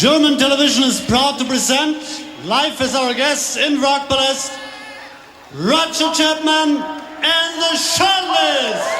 German television is proud to present, live as our guests in Rockpalast, Roger Chapman and the Shortlist.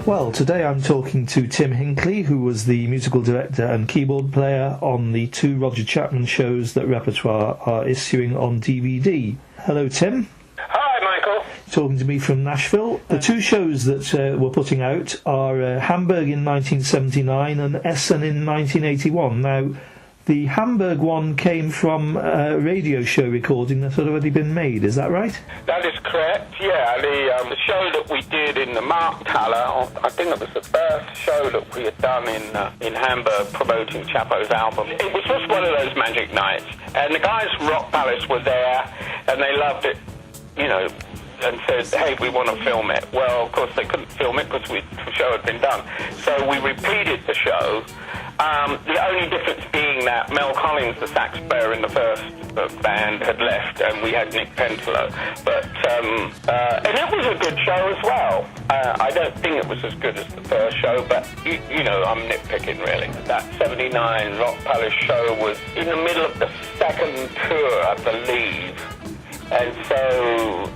Well, today I'm talking to Tim Hinkley, who was the musical director and keyboard player on the 2 Roger Chapman shows that Repertoire are issuing on DVD. Hello, Tim. Hi, Michael. Talking to me from Nashville. The 2 shows that we're putting out are Hamburg in 1979 and Essen in 1981. Now, the Hamburg one came from a radio show recording that had already been made, is that right? That is correct, yeah. The show that we did in the Markthalle, I think it was the first show that we had done in Hamburg promoting Chapo's album. It was just one of those magic nights. And the guys from Rockpalast were there, and they loved it, you know, and said, hey, we want to film it. Well, of course, they couldn't film it because the show had been done. So we repeated the show. The only difference being that Mel Collins, the sax player in the first band, had left, and we had Nick Pentelo. But and it was a good show as well. I don't think it was as good as the first show, but you know, I'm nitpicking really. That '79 Rockpalast show was in the middle of the second tour, I believe, and so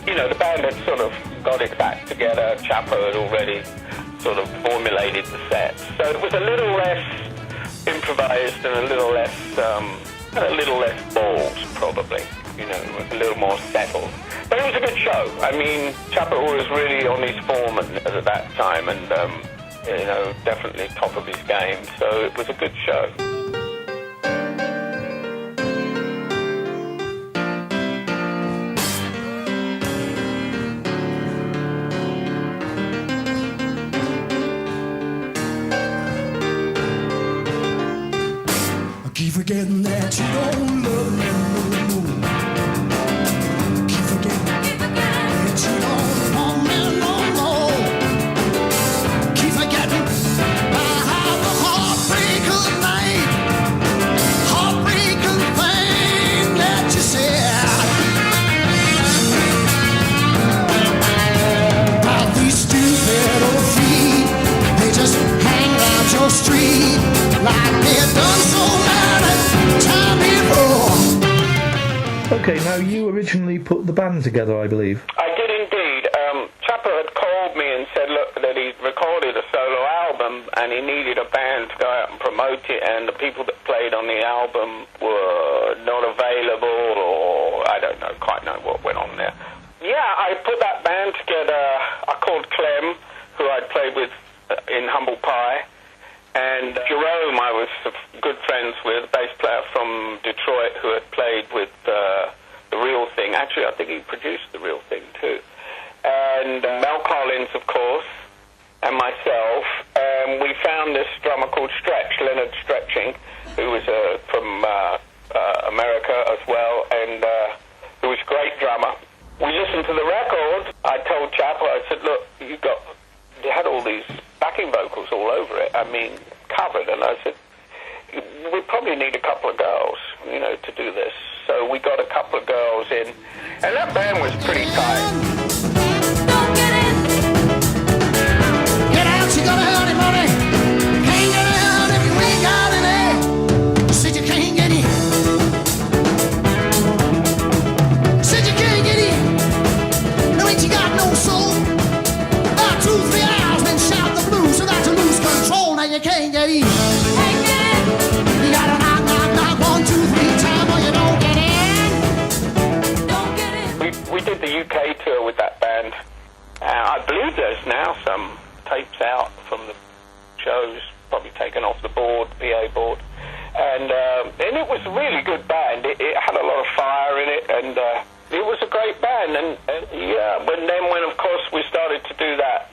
you know, the band had sort of got it back together. Chapo had already sort of formulated the set, so it was a little less improvised and a little less balls, probably. You know, it was a little more settled. But it was a good show. I mean, Chapo was really on his form at that time, and you know, definitely top of his game. So it was a good show. Keep forgetting that you don't love me no more. Keep forgetting that you don't want me no more. Keep forgetting how the heartbreaker night, heartbreaking thing that you said. About these stupid old feet, they just hang around your street like they've done so time before. Okay, now you originally put the band together, I believe. I did indeed. Chapo had called me and said, look, that he'd recorded a solo album and he needed a band to go out and promote it, and the people that played on the album were not available, or I don't quite know what went on there. Yeah, I put that band together. I called Clem, who I'd played with in Humble Pie, and Jerome I was good friends with, a bass player from Detroit who had played with The Real Thing. Actually, I think he produced The Real Thing too. And Mel Collins, of course, and myself. And we found this drummer called Leonard Stretching, who was from America as well, and who was a great drummer. We listened to the record. I told Chapo, I said, look, you had all these backing vocals all over it, I mean, covered, and I said, we probably need a couple of girls, you know, to do this. So we got a couple of girls in, and that band was pretty tight. Don't get in. Get out, you gotta earn it, money. Can't get out if you ain't got any. Said you can't get in. Said you can't get in. No, ain't you got no soul? About 2-3 hours, then shout the blues, so that you lose control. Now you can't get in. Can't get in. You gotta knock, knock, knock 1, 2, 3 times, or you don't get in. Don't get in. We did the UK tour with that band. I believe there's now some tapes out from the shows, probably taken off the board, PA board. And it was a really good band. It had a lot of fire in it, and it was a great band. And yeah, when of course we started to do that,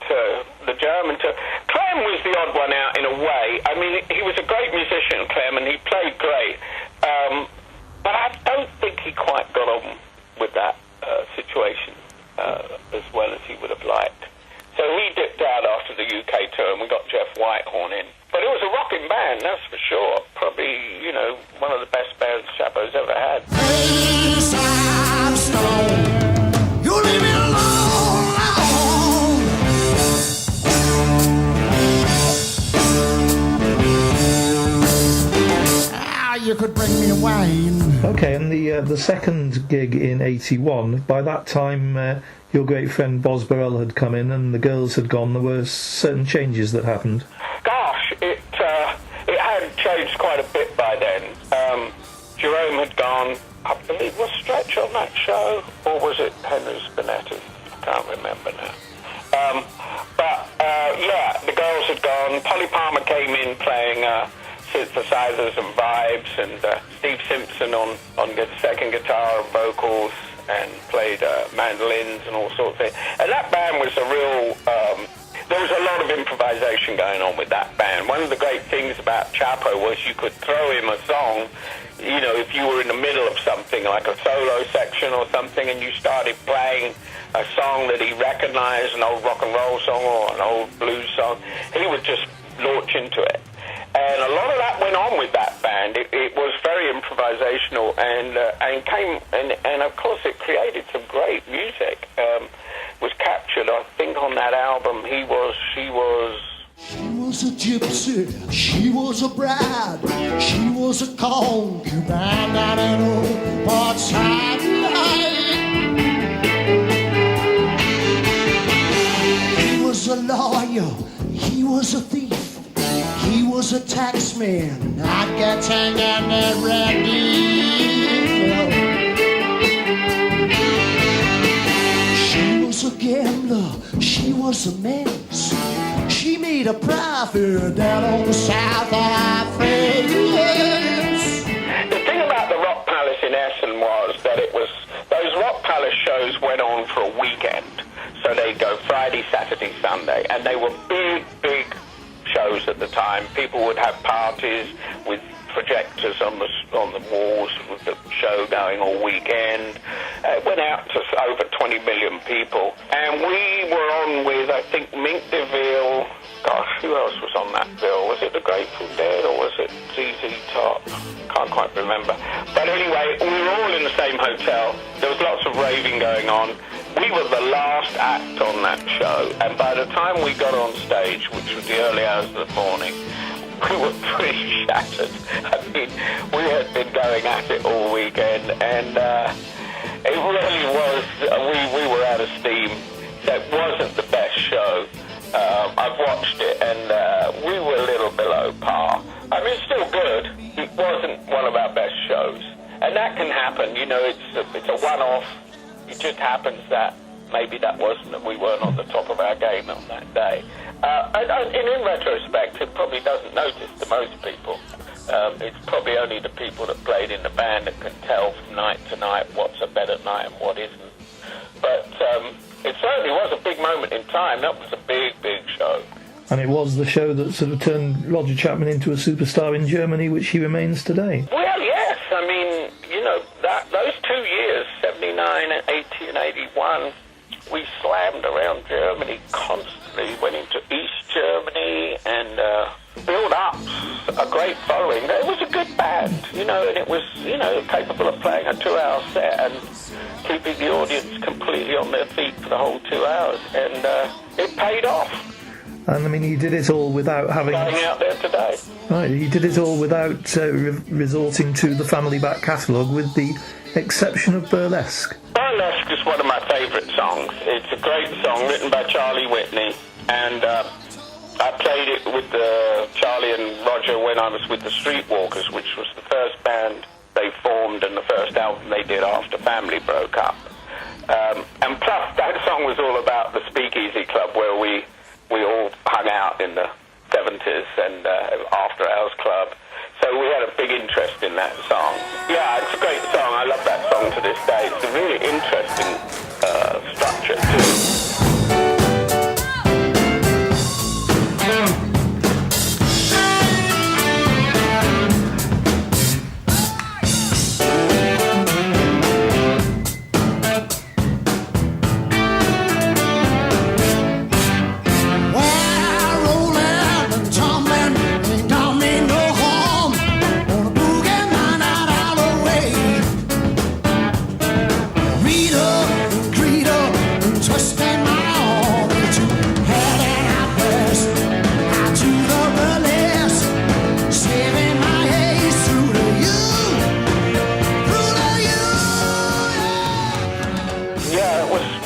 the German tour, Clem was the odd one out in a way. I mean, he was a great musician, Clem, and he played great. But I don't think he quite got on with that situation. UK tour, and we got Jeff Whitehorn in. But it was a rocking band, that's for sure. Probably, you know, one of the best bands Chapo's ever had. Hey, Sam Stone, you leave me alone. You could bring me wine. Okay, and the second gig in '81. By that time, your great friend Boz Burrell had come in, and the girls had gone. There were certain changes that happened. Gosh, it had changed quite a bit by then. Jerome had gone. I believe was Stretch on that show, or was it Henry Spinetti? I can't remember now. Yeah, the girls had gone. Polly Palmer came in playing synthesizers and vibes, and Steve Simpson on second guitar and vocals, and played mandolins and all sorts of things. And that band was a real... there was a lot of improvisation going on with that band. One of the great things about Chapo was you could throw him a song, you know, if you were in the middle of something, like a solo section or something, and you started playing a song that he recognized, an old rock and roll song or an old blues song, he would just launch into it. And a lot of that went on with that band. It was very improvisational, and came and of course it created some great music. Was captured, I think, on that album. She was. She was a gypsy, she was a bride, she was a concubine down in old Port Said. He was a lawyer, he was a thief. He was a taxman, not getting any ready. She was a gambler, she was a mess. She made a profit down on the South Africa. The thing about the Rockpalast in Essen was that it was, those Rockpalast shows went on for a weekend. So they'd go Friday, Saturday, Sunday, and they were big shows at the time. People would have parties with projectors on the walls with the show going all weekend. It went out to over 20 million people, and we were on with, I think, Mink DeVille. Gosh, who else was on that bill? Was it the Grateful Dead or was it ZZ Top? Can't quite remember. But anyway, we were all in the same hotel. There was lots of raving going on. We were the last act on that show, and by the time we got on stage, which was the early hours of the morning, we were pretty shattered. I mean, we had been going at it all weekend, and it really was, we were out of steam. So it wasn't the best show. I've watched it, and we were a little below par. I mean, it's still good. It wasn't one of our best shows. And that can happen, you know, it's a one-off. It just happens that maybe we weren't on the top of our game on that day. And in retrospect, it probably doesn't notice to most people. It's probably only the people that played in the band that can tell from night to night what's a better night and what isn't. But it certainly was a big moment in time. That was a big show. And it was the show that sort of turned Roger Chapman into a superstar in Germany, which he remains today. Well, yes. I mean, you know, those 2 years, 79, 80 and 81, we slammed around Germany constantly, went into East Germany and built up a great following. It was a good band, you know, and it was, you know, capable of playing a 2-hour set and keeping the audience completely on their feet for the whole 2 hours. And it paid off. And I mean, he did it all without having... Going out there today. Right, he did it all without resorting to the family back catalogue, with the exception of Burlesque. Burlesque is one of my favourite songs. It's a great song written by Charlie Whitney, and I played it with Charlie and Roger when I was with the Streetwalkers, which was the first band they formed and the first album they did after Family broke up. And plus, that song was all about the Speakeasy Club, where we all hung out in the 70s and after hours club. So we had a big interest in that song. Yeah, it's a great song. I love that song to this day. It's a really interesting structure too. Well,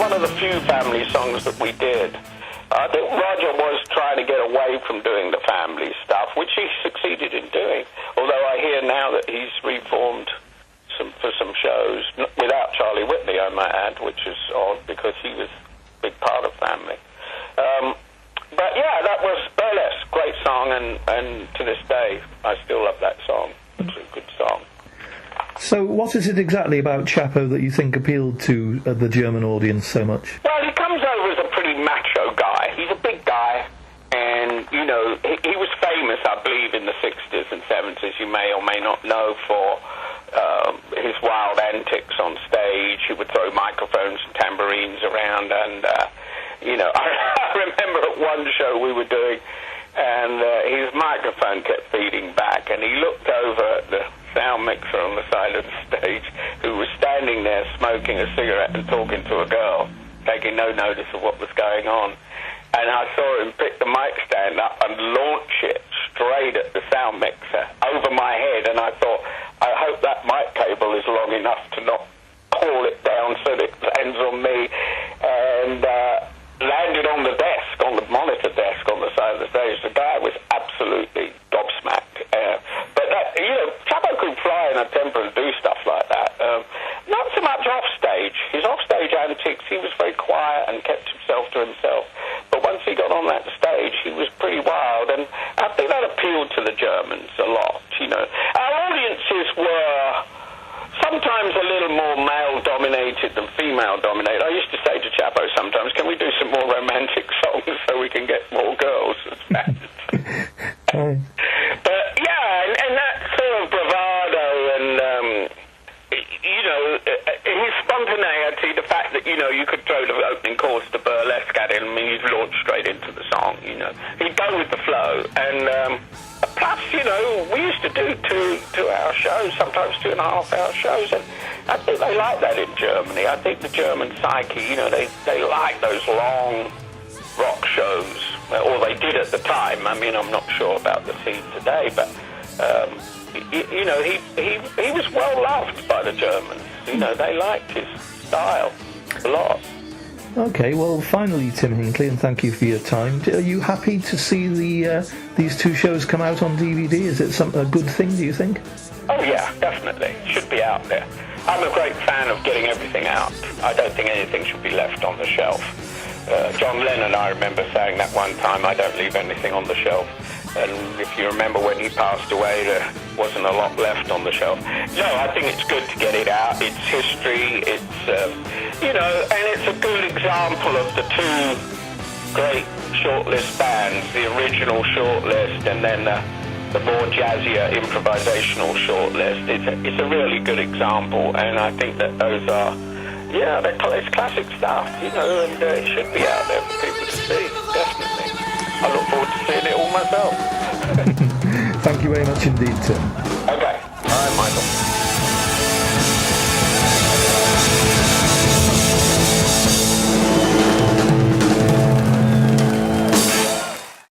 one of the few family songs that we did. I think Roger was trying to get away from doing the family stuff, which he succeeded in doing. Although I hear now that he's reformed for some shows, without Charlie Whitley, I might add, which is odd because he was a big part of family. But yeah, that was Burlesque, great song, and to this day, I still love that song. It's a good song. So what is it exactly about Chapo that you think appealed to the German audience so much? Well, he comes over as a pretty macho guy. He's a big guy, and, you know, he was famous, I believe, in the 60s and 70s, you may or may not know, for his wild antics on stage. He would throw microphones and tambourines around, and, you know, I remember at one show we were doing, and his microphone kept feeding back, and he looked over at the sound mixer on the side of the stage, who was standing there smoking a cigarette and talking to a girl, taking no notice of what was going on. And I saw him pick the mic stand up and launch it straight at the sound mixer over my head, and I thought, I hope that mic cable is long enough to not pull it down so that it lands on me, and landed on the desk, on the monitor desk on the side of the stage. The guy was absolutely gobsmacked. But that, you know, Chapo could fly in a temper and do stuff like that. Not so much off stage. His offstage antics, he was very quiet and kept himself to himself. But once he got on that stage, he was pretty wild, and I think that appealed to the Germans a lot. You know, our audiences were sometimes a little more male-dominated than female-dominated. I used to say to Chapo sometimes, can we do some more romantic songs so we can get more girls as fans? But, yeah, and that sort of bravado and, you know, his spontaneity, the fact that, you know, you could throw the opening chorus to Burlesque at him, I mean, he'd launch straight into the song, you know. He'd go with the flow, and plus, you know, we used to do two-hour shows, sometimes 2.5-hour shows, and I think they like that in Germany. I think the German psyche, you know, they like those long rock shows, or they did at the time. I mean, I'm not sure about the scene today, but, you know, he was well loved by the Germans. You know, they liked his style a lot. Okay, well, finally, Tim Hinkley, and thank you for your time. Are you happy to see these two shows come out on DVD? Is it a good thing, do you think? Oh, yeah, definitely. It should be out there. I'm a great fan of getting everything out. I don't think anything should be left on the shelf. John Lennon, I remember saying that one time, I don't leave anything on the shelf. And if you remember when he passed away, there wasn't a lot left on the shelf. No, I think it's good to get it out. It's history, it's, you know, and it's a good example of the two great Shortlist bands, the original Shortlist and then the more jazzier improvisational Shortlist. It's a really good example, and I think that those are, yeah, it's classic stuff, you know, and it should be out there for people to see, definitely. I look forward to seeing it all myself. Thank you very much indeed, Tim. Okay. All right, Michael.